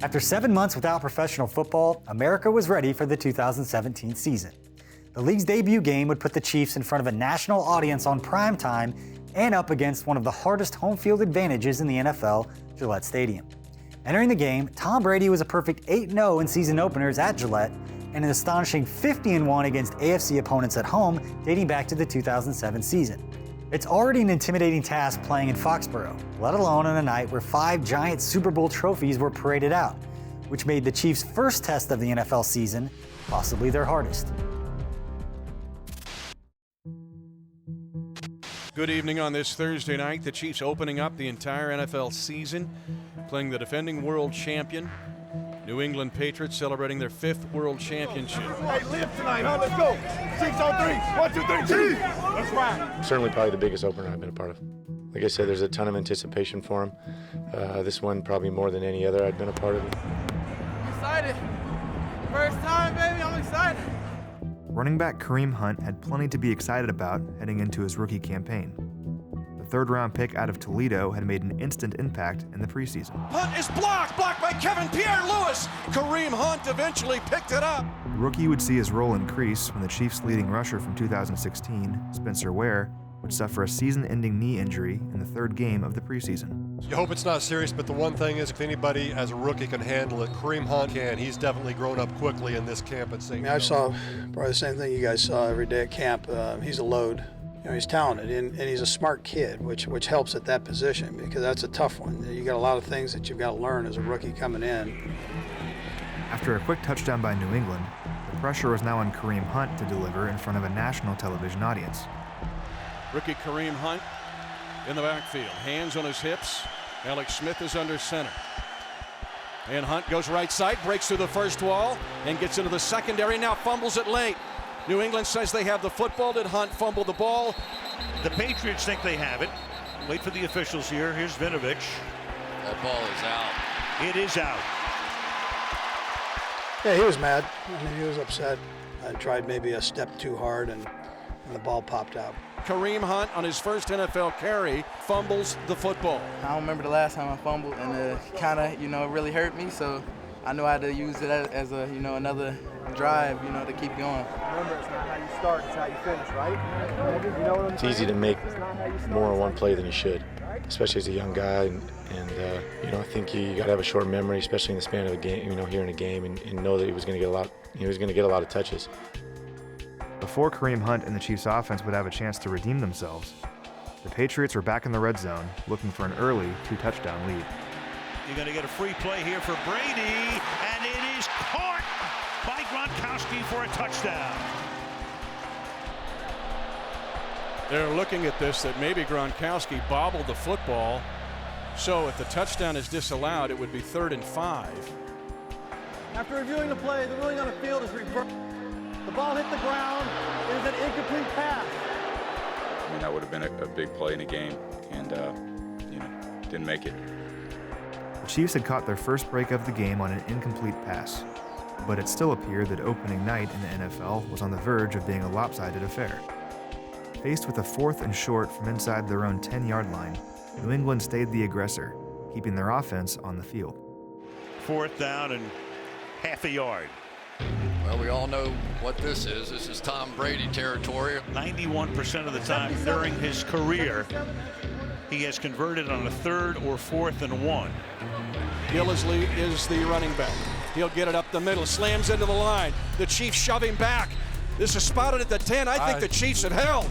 After 7 months without professional football, America was ready for the 2017 season. The league's debut game would put the Chiefs in front of a national audience on prime time and up against one of the hardest home field advantages in the NFL, Gillette Stadium. Entering the game, Tom Brady was a perfect 8-0 in season openers at Gillette and an astonishing 50-1 against AFC opponents at home dating back to the 2007 season. It's already an intimidating task playing in Foxborough, let alone on a night where 5 giant Super Bowl trophies were paraded out, which made the Chiefs' first test of the NFL season possibly their hardest. Good evening on this Thursday night. The Chiefs opening up the entire NFL season, playing the defending world champion, New England Patriots, celebrating their 5th world championship. Hey, live tonight, huh? Let's go. Chiefs on 3. 1, 2, 3, Chiefs. Let's ride. Certainly probably the biggest opener I've been a part of. Like I said, there's a ton of anticipation for him. This one probably more than any other I've been a part of. I'm excited. First time, baby, I'm excited. Running back Kareem Hunt had plenty to be excited about heading into his rookie campaign. The third-round pick out of Toledo had made an instant impact in the preseason. Hunt is blocked by Kevin Pierre-Louis. Kareem Hunt eventually picked it up. The rookie would see his role increase when the Chiefs' leading rusher from 2016, Spencer Ware, would suffer a season-ending knee injury in the 3rd game of the preseason. You hope it's not serious, but the one thing is if anybody as a rookie can handle it, Kareem Hunt can. He's definitely grown up quickly in this camp at St. I saw probably the same thing you guys saw every day at camp. He's a load. You know, he's talented and he's a smart kid, which helps at that position because that's a tough one. You got a lot of things that you've got to learn as a rookie coming in. After a quick touchdown by New England, the pressure was now on Kareem Hunt to deliver in front of a national television audience. Rookie Kareem Hunt in the backfield, hands on his hips. Alex Smith is under center. And Hunt goes right side, breaks through the first wall, and gets into the secondary, now fumbles it late. New England says they have the football. Did Hunt fumble the ball? The Patriots think they have it. Wait for the officials here. Here's Vinovich. That ball is out. It is out. Yeah, he was mad. I mean, he was upset. I tried maybe a step too hard and the ball popped out. Kareem Hunt on his first NFL carry fumbles the football. I don't remember the last time I fumbled, and it kind of, it really hurt me. So I knew I had to use it as a, another drive, to keep going. Remember, it's not how you start, it's how you finish, right? You know what I'm It's saying? easy to make more in one play than you should, especially as a young guy. And I think you got to have a short memory, especially in the span of a game. Here in a game, and know that he was going to get a lot. He was going to get a lot of touches. Before Kareem Hunt and the Chiefs' offense would have a chance to redeem themselves, the Patriots were back in the red zone, looking for an early 2-touchdown lead. You're going to get a free play here for Brady, and it is caught by Gronkowski for a touchdown. They're looking at this, that maybe Gronkowski bobbled the football. So if the touchdown is disallowed, it would be 3rd and 5. After reviewing the play, the ruling on the field is reversed. The ball hit the ground. It is an incomplete pass. I mean, that would have been a big play in the game, and didn't make it. The Chiefs had caught their first break of the game on an incomplete pass, but it still appeared that opening night in the NFL was on the verge of being a lopsided affair. Faced with a 4th and short from inside their own 10-yard line, New England stayed the aggressor, keeping their offense on the field. 4th down and half a yard. Well, we all know what this is. This is Tom Brady territory. 91% of the time during his career, he has converted on a 3rd or 4th and 1. Gillisley is the running back. He'll get it up the middle, slams into the line. The Chiefs shove him back. This is spotted at the 10. I think the Chiefs have held.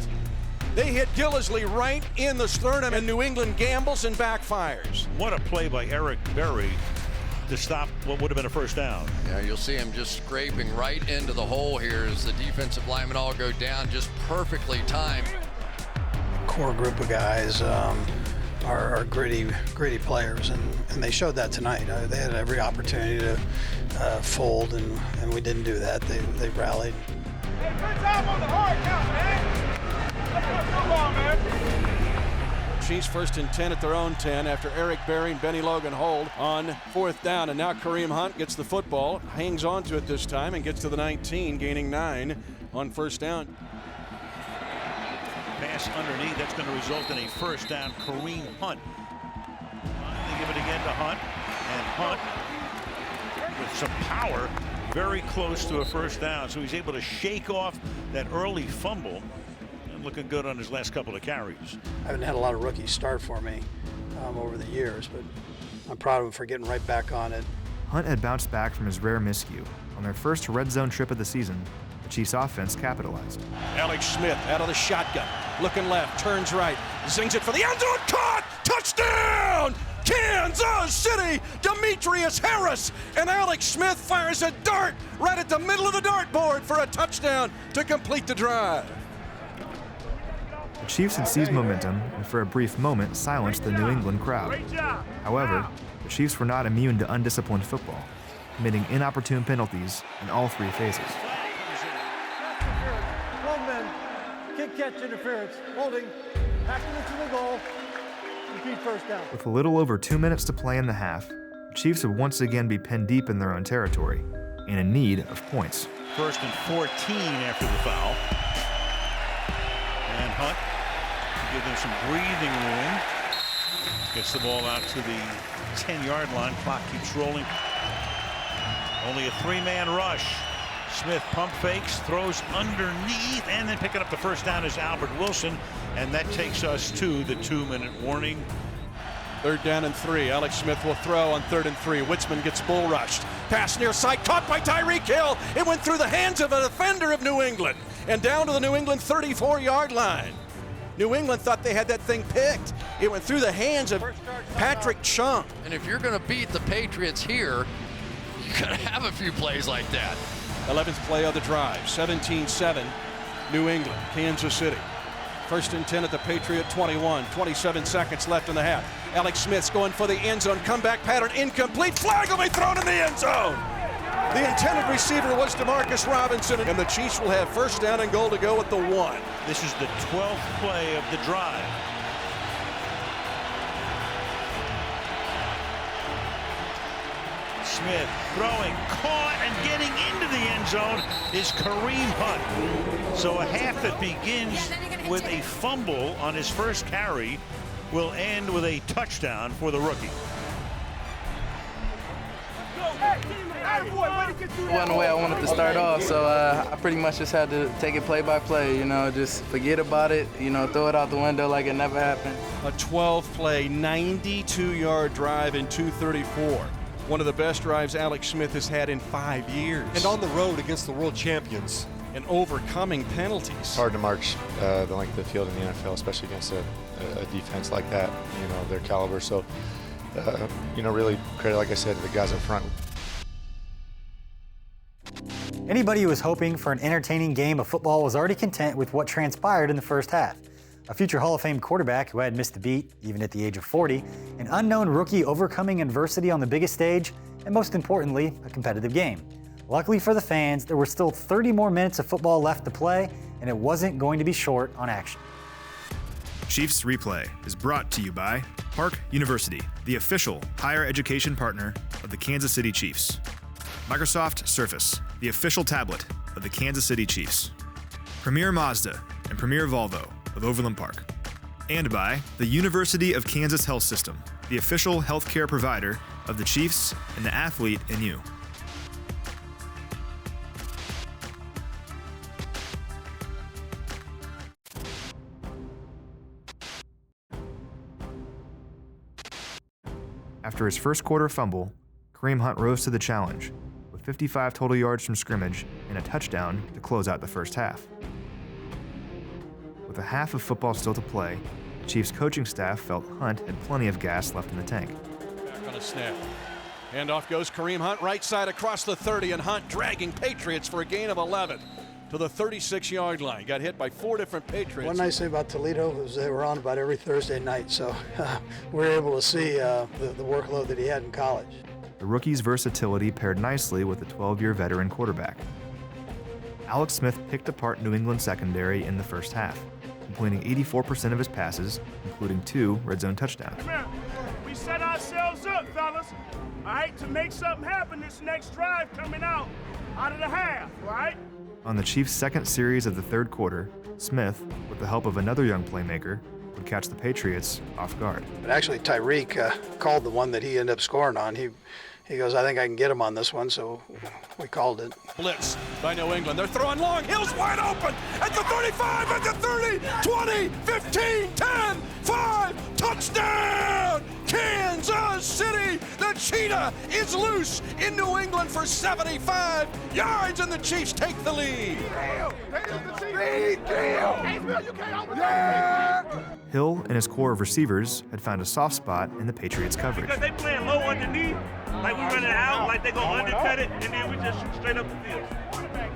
They hit Gillisley right in the sternum, and New England gambles and backfires. What a play by Eric Berry to stop what would have been a first down. Yeah, you'll see him just scraping right into the hole here as the defensive linemen all go down, just perfectly timed. Core group of guys are gritty players, and they showed that tonight. They had every opportunity to fold, and we didn't do that. They rallied. Hey, good job on the hard count, man. Let's go football, man. Chiefs 1st and 10 at their own 10 after Eric Berry and Benny Logan hold on 4th down. And now Kareem Hunt gets the football, hangs on to it this time, and gets to the 19, gaining 9 on 1st down. Pass underneath, that's going to result in a first down. Kareem Hunt. They give it again to Hunt, and Hunt with some power, very close to a first down. So he's able to shake off that early fumble and looking good on his last couple of carries. I haven't had a lot of rookies start for me over the years, but I'm proud of him for getting right back on it. Hunt had bounced back from his rare miscue. On their first red zone trip of the season, the Chiefs offense capitalized. Alex Smith out of the shotgun, looking left, turns right, zings it for the end zone, caught, touchdown! Kansas City, Demetrius Harris, and Alex Smith fires a dart right at the middle of the dartboard for a touchdown to complete the drive. The Chiefs had seized momentum and for a brief moment silenced the New England crowd. However, the Chiefs were not immune to undisciplined football, committing inopportune penalties in all three phases. 12 men, kick catch interference, holding, tackling to the goal, repeat first down. With a little over 2 minutes to play in the half, the Chiefs would once again be pinned deep in their own territory and in need of points. 1st and 14 after the foul. And Hunt to give them some breathing room. Gets the ball out to the 10-yard line. Clock keeps rolling. Only a 3-man rush. Smith pump fakes, throws underneath, and then picking up the first down is Albert Wilson. And that takes us to the 2-minute warning. 3rd down and 3. Alex Smith will throw on 3rd and 3. Witzman gets bull rushed. Pass near side, caught by Tyreek Hill. It went through the hands of a defender of New England and down to the New England 34-yard line. New England thought they had that thing picked. It went through the hands of Patrick Chung. And if you're going to beat the Patriots here, you got to have a few plays like that. 11th play of the drive. 17-7, New England, Kansas City. 1st and 10 at the Patriot 21. 27 seconds left in the half. Alex Smith's going for the end zone. Comeback pattern incomplete. Flag will be thrown in the end zone. The intended receiver was Demarcus Robinson, and the Chiefs will have first down and goal to go at the 1. This is the 12th play of the drive. Smith throwing, caught, and getting into the end zone is Kareem Hunt. So a half that begins with a fumble on his first carry will end with a touchdown for the rookie. It wasn't the way I wanted to start off, so I pretty much just had to take it play by play, just forget about it, throw it out the window like it never happened. A 12-play, 92-yard drive in 2:34. One of the best drives Alex Smith has had in 5 years. And on the road against the world champions. And overcoming penalties. It's hard to march the length of the field in the NFL, especially against a defense like that, their caliber. So, really credit, like I said, to the guys up front. Anybody who was hoping for an entertaining game of football was already content with what transpired in the first half. A future Hall of Fame quarterback who had missed a beat, even at the age of 40, an unknown rookie overcoming adversity on the biggest stage, and most importantly, a competitive game. Luckily for the fans, there were still 30 more minutes of football left to play, and it wasn't going to be short on action. Chiefs Replay is brought to you by Park University, the official higher education partner of the Kansas City Chiefs. Microsoft Surface, the official tablet of the Kansas City Chiefs. Premier Mazda and Premier Volvo of Overland Park. And by the University of Kansas Health System, the official healthcare provider of the Chiefs and the athlete in you. After his first quarter fumble, Kareem Hunt rose to the challenge, with 55 total yards from scrimmage and a touchdown to close out the first half. With a half of football still to play, the Chiefs coaching staff felt Hunt had plenty of gas left in the tank. Back on a snap. Handoff goes Kareem Hunt, right side across the 30, and Hunt dragging Patriots for a gain of 11 to the 36-yard line. Got hit by 4 different Patriots. One nice thing about Toledo was they were on about every Thursday night, so we were able to see the workload that he had in college. The rookie's versatility paired nicely with the 12-year veteran quarterback. Alex Smith picked apart New England secondary in the first half, completing 84% of his passes, including 2 red zone touchdowns. Come here. We set ourselves up, fellas, all right, to make something happen this next drive coming out of the half, right? On the Chiefs' second series of the third quarter, Smith, with the help of another young playmaker, would catch the Patriots off guard. But actually, Tyreek called the one that he ended up scoring on. He he goes, I think I can get him on this one, so we called it. Blitz by New England. They're throwing long. Hill's wide open at the 35, at the 30, 20, 15, 10, 5. Touchdown! Kansas City! The Cheetah is loose in New England for 75 yards, and the Chiefs take the lead. Hill and his core of receivers had found a soft spot in the Patriots' coverage. Because they playing low underneath, like we running out, like they gonna undercut it, and then we just shoot straight up the field.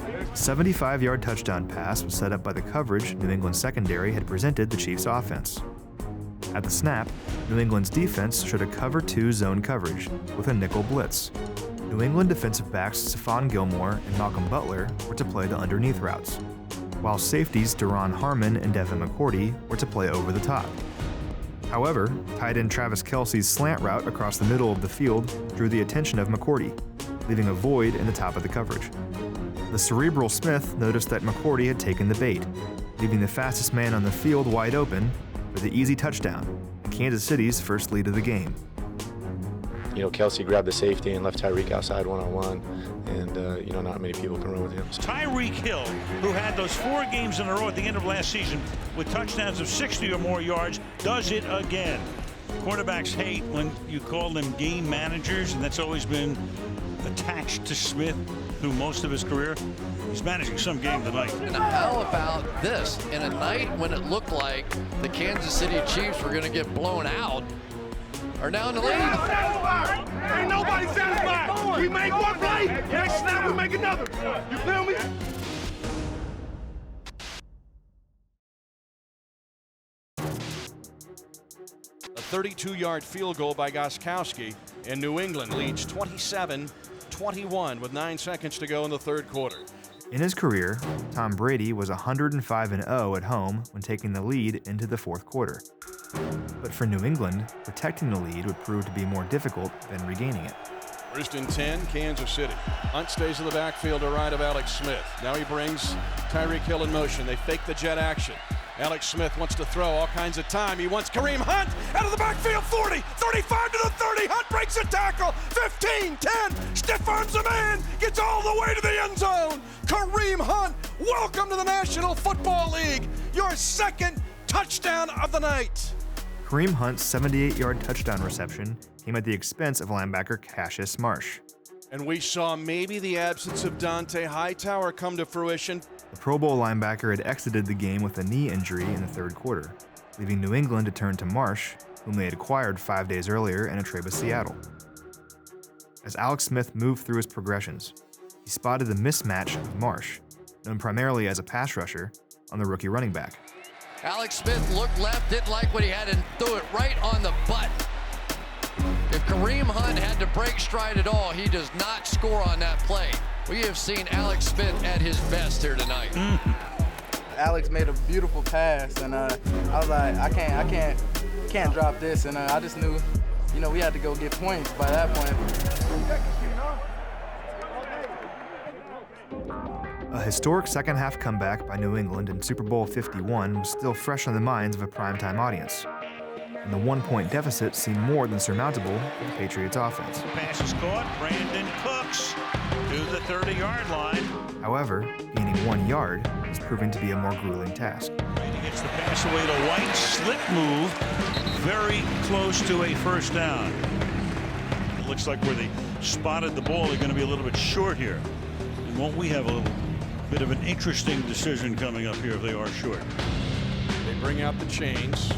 A 75-yard touchdown pass was set up by the coverage New England's secondary had presented the Chiefs' offense. At the snap, New England's defense showed a cover 2 zone coverage with a nickel blitz. New England defensive backs Stephon Gilmore and Malcolm Butler were to play the underneath routes, while safeties Deron Harmon and Devin McCourty were to play over the top. However, tight end Travis Kelce's slant route across the middle of the field drew the attention of McCourty, leaving a void in the top of the coverage. The cerebral Smith noticed that McCourty had taken the bait, leaving the fastest man on the field wide open for the easy touchdown, and Kansas City's first lead of the game. You know, Kelce grabbed the safety and left Tyreek outside one-on-one, and, you know, not many people can run with him. Tyreek Hill, who had those 4 games in a row at the end of last season with touchdowns of 60 or more yards, does it again. Quarterbacks hate when you call them game managers, and that's always been attached to Smith through most of his career. He's managing some game tonight. And how about this? In a night when it looked like the Kansas City Chiefs were going to get blown out, are now in the lead. Ain't nobody satisfied. We make one play, next snap we make another. You feel me? A 32-yard field goal by Gostkowski, and New England leads 27-21 with 9 seconds to go in the third quarter. In his career, Tom Brady was 105-0 at home when taking the lead into the fourth quarter. But for New England, protecting the lead would prove to be more difficult than regaining it. First and 10, Kansas City. Hunt stays in the backfield to right of Alex Smith. Now he brings Tyreek Hill in motion. They fake the jet action. Alex Smith wants to throw all kinds of time. He wants Kareem Hunt out of the backfield, 40, 35 to the 30. Hunt breaks a tackle, 15, 10, stiff arms a man, gets all the way to the end zone. Kareem Hunt, welcome to the National Football League. Your second touchdown of the night. Kareem Hunt's 78-yard touchdown reception came at the expense of linebacker Cassius Marsh. And we saw maybe the absence of Dante Hightower come to fruition. The Pro Bowl linebacker had exited the game with a knee injury in the third quarter, leaving New England to turn to Marsh, whom they had acquired 5 days earlier in a trade with Seattle. As Alex Smith moved through his progressions, he spotted the mismatch of Marsh, known primarily as a pass rusher, on the rookie running back. Alex Smith looked left, didn't like what he had, and threw it right on the butt. If Kareem Hunt had to break stride at all, he does not score on that play. We have seen Alex Smith at his best here tonight. Alex made a beautiful pass, and I was like, I can't drop this, and I just knew, you know, we had to go get points by that point. A historic second-half comeback by New England in Super Bowl 51 was still fresh on the minds of a primetime audience, and the 1-point deficit seemed more than surmountable for the Patriots' offense. Pass is caught. Brandon Cooks to the 30-yard line. However, gaining 1 yard is proving to be a more grueling task. Brady gets the pass away to White. Slip move. Very close to a first down. It looks like where they spotted the ball, they're going to be a little bit short here. And won't we have a little bit of an interesting decision coming up here if they are short? They bring out the chains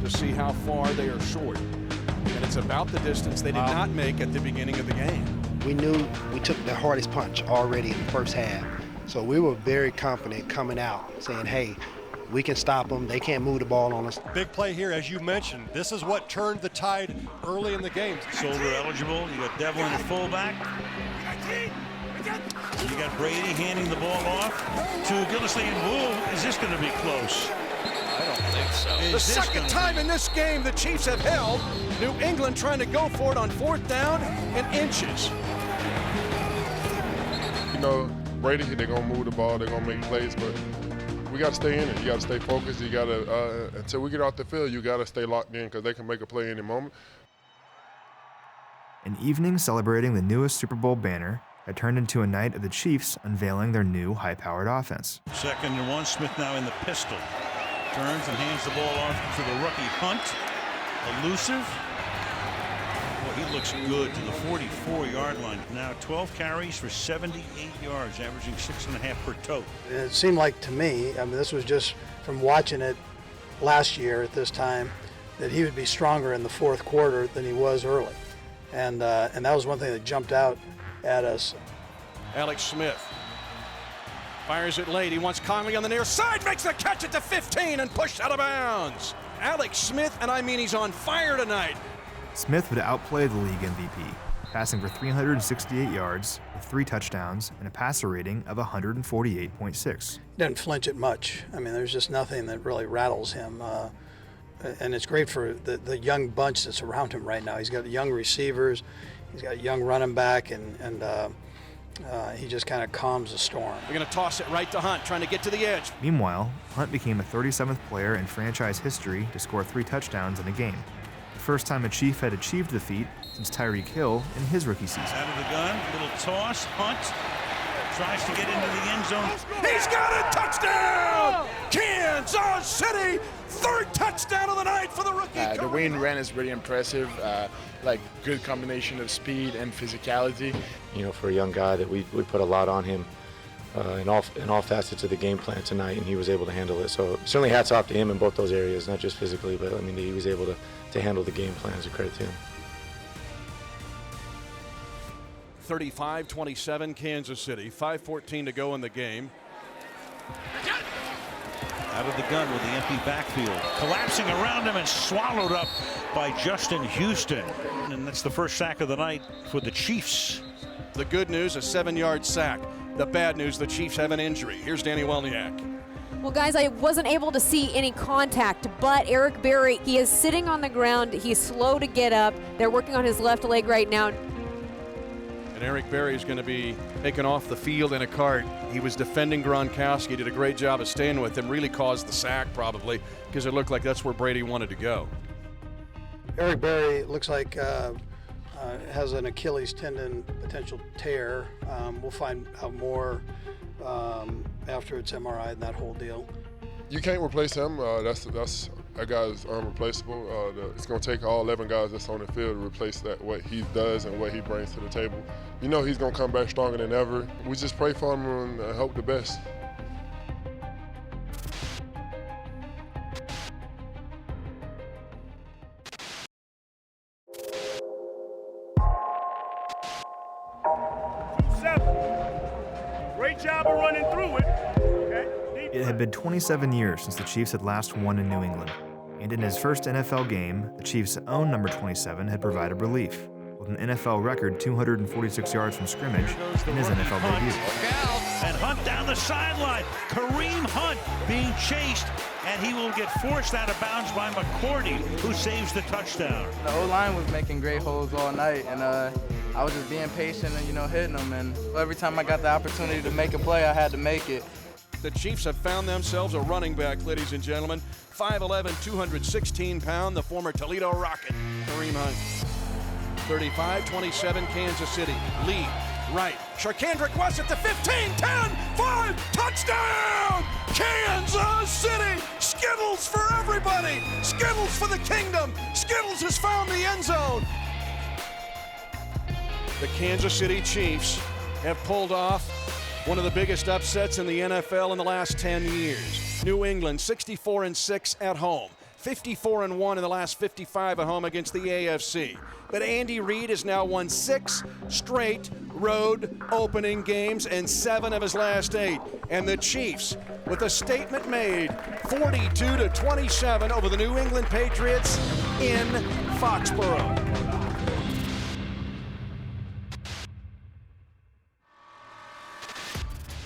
to see how far they are short. And it's about the distance they did not make at the beginning of the game. We knew we took the hardest punch already in the first half. So we were very confident coming out, saying, hey, we can stop them. They can't move the ball on us. Big play here, as you mentioned. This is what turned the tide early in the game. Soldier eligible. You got Devlin at fullback. You got Brady handing the ball off to Gildersleeve. Whoa, is this going to be close? I don't think so. The second time in this game the Chiefs have held. New England trying to go for it on fourth down and inches. You know, Brady, they're going to move the ball, they're going to make plays, but we got to stay in it. You got to stay focused. You got to, until we get off the field, you got to stay locked in because they can make a play any moment. An evening celebrating the newest Super Bowl banner had turned into a night of the Chiefs unveiling their new high-powered offense. 2nd and 1, Smith now in the pistol. Turns and hands the ball off to the rookie Hunt. Elusive. Well, he looks good to the 44-yard line. Now 12 carries for 78 yards, averaging 6.5 per tote. It seemed like to me, I mean, this was just from watching it last year at this time, that he would be stronger in the fourth quarter than he was early. And that was one thing that jumped out at us. Alex Smith fires it late. He wants Conley on the near side, makes the catch at the 15 and pushed out of bounds. Alex Smith, and I mean he's on fire tonight. Smith would outplay the league MVP, passing for 368 yards with 3 touchdowns and a passer rating of 148.6. He doesn't flinch at much. I mean, there's just nothing that really rattles him. And it's great for the young bunch that's around him right now. He's got young receivers, he's got a young running back, and he just kind of calms the storm. We're going to toss it right to Hunt, trying to get to the edge. Meanwhile, Hunt became a 37th player in franchise history to score 3 touchdowns in a game. The first time a Chief had achieved the feat since Tyreek Hill in his rookie season. Out of the gun, little toss. Hunt tries to get into the end zone. He's got a touchdown! Kansas City, 3rd touchdown of the night for the rookie. The way he ran is really impressive. Like good combination of speed and physicality. You know, for a young guy that we put a lot on him in all facets of the game plan tonight, and he was able to handle it. So certainly hats off to him in both those areas, not just physically, but I mean he was able to handle the game plan. As a credit to him. 35-27 Kansas City, 5:14 to go in the game. Out of the gun with the empty backfield. Collapsing around him and swallowed up by Justin Houston. And that's the first sack of the night for the Chiefs. The good news, a 7-yard sack. The bad news, the Chiefs have an injury. Here's Danny Welniak. Well, guys, I wasn't able to see any contact, but Eric Berry, he is sitting on the ground. He's slow to get up. They're working on his left leg right now. And Eric Berry is going to be taken off the field in a cart. He was defending Gronkowski, did a great job of staying with him, really caused the sack probably, because it looked like that's where Brady wanted to go. Eric Berry looks like has an Achilles tendon potential tear. We'll find out more after it's MRI and that whole deal. You can't replace him. That guy's unreplaceable. It's going to take all 11 guys that's on the field to replace what he does and what he brings to the table. You know he's going to come back stronger than ever. We just pray for him and hope the best. Great job of running through it. Okay. It had been 27 years since the Chiefs had last won in New England, and in his first NFL game, the Chiefs' own number 27 had provided relief, with an NFL record 246 yards from scrimmage in his NFL debut. And Hunt down the sideline. Kareem Hunt being chased, and he will get forced out of bounds by McCourty, who saves the touchdown. The O-line was making great holds all night, and I was just being patient and, hitting them. And every time I got the opportunity to make a play, I had to make it. The Chiefs have found themselves a running back, ladies and gentlemen. 5'11", 216-pound, the former Toledo Rocket, Kareem Hunt. 35-27 Kansas City. Lee, right. Sharkandrick West at the 15, 10, 5, touchdown! Kansas City! Skittles for everybody! Skittles for the kingdom! Skittles has found the end zone! The Kansas City Chiefs have pulled off one of the biggest upsets in the NFL in the last 10 years. New England 64-6 at home, 54-1 in the last 55 at home against the AFC. But Andy Reid has now won 6 straight road opening games and 7 of his last 8. And the Chiefs, with a statement made, 42-27 over the New England Patriots in Foxborough.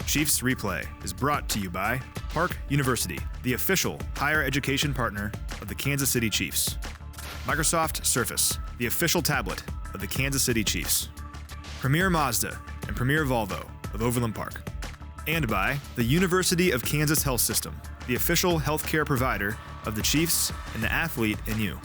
Chiefs Replay is brought to you by Park University, the official higher education partner of the Kansas City Chiefs. Microsoft Surface, the official tablet of the Kansas City Chiefs. Premier Mazda and Premier Volvo of Overland Park. And by the University of Kansas Health System, the official healthcare provider of the Chiefs and the athlete in you.